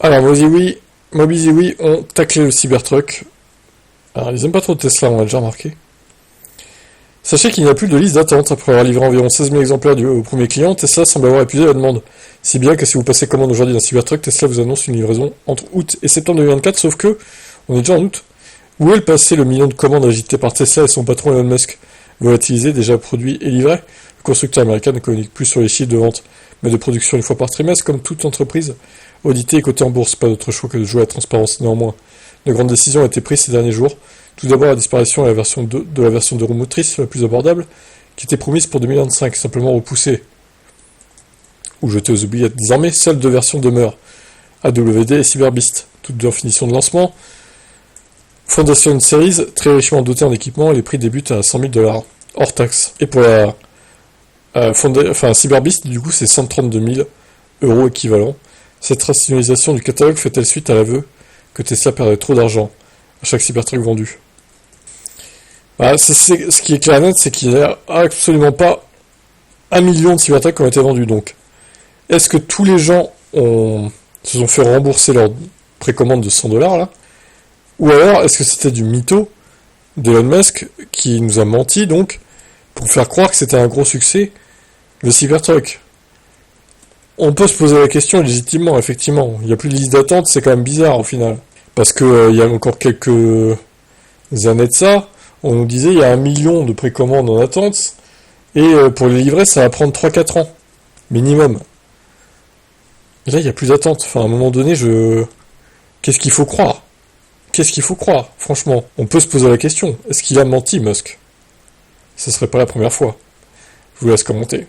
Alors, Mobizy oui ont taclé le Cybertruck. Alors, ils aiment pas trop Tesla, on l'a déjà remarqué. Sachez qu'il n'y a plus de liste d'attente. Après avoir livré environ 16 000 exemplaires au premier client, Tesla semble avoir épuisé la demande. Si bien que si vous passez commande aujourd'hui d'un Cybertruck, Tesla vous annonce une livraison entre août et septembre 2024, sauf que, on est déjà en août. Où est le passé le million de commandes agitées par Tesla et son patron Elon Musk? Volatilisé, déjà produit et livré? Le constructeur américain ne communique plus sur les chiffres de vente, mais de production une fois par trimestre, comme toute entreprise auditée et cotée en bourse. Pas d'autre choix que de jouer à la transparence néanmoins. De grandes décisions ont été prises ces derniers jours. Tout d'abord, la disparition de la version de roue motrice la plus abordable, qui était promise pour 2025, simplement repoussée ou jetée aux oubliettes. Désormais, seules deux versions demeurent, AWD et Cyberbeast, toutes deux en finition de lancement. Foundation Series, très richement dotée en équipement, les prix débutent à 100 000 $, hors taxe. Et pour la Cyberbeast, du coup, c'est 132 000 € équivalent. Cette rationalisation du catalogue fait-elle suite à l'aveu que Tesla perdait trop d'argent à chaque Cybertruck vendu? Ce qui est clair et net, c'est qu'il n'y a absolument pas 1 million de Cybertruck qui ont été vendus. Donc, est-ce que tous les gens se sont fait rembourser leur précommande de 100 $ là? Ou alors, est-ce que c'était du mytho d'Elon Musk qui nous a menti, donc, pour faire croire que c'était un gros succès, le Cybertruck? On peut se poser la question légitimement, effectivement. Il n'y a plus de liste d'attente, c'est quand même bizarre au final. Parce que il y a encore quelques années de ça, on nous disait il y a 1 million de précommandes en attente, et pour les livrer, ça va prendre 3-4 ans. Minimum. Et là, il n'y a plus d'attente. Enfin, à un moment donné, qu'est-ce qu'il faut croire? Qu'est-ce qu'il faut croire, franchement? On peut se poser la question. Est-ce qu'il a menti, Musk? Ce serait pas la première fois. Je vous laisse commenter.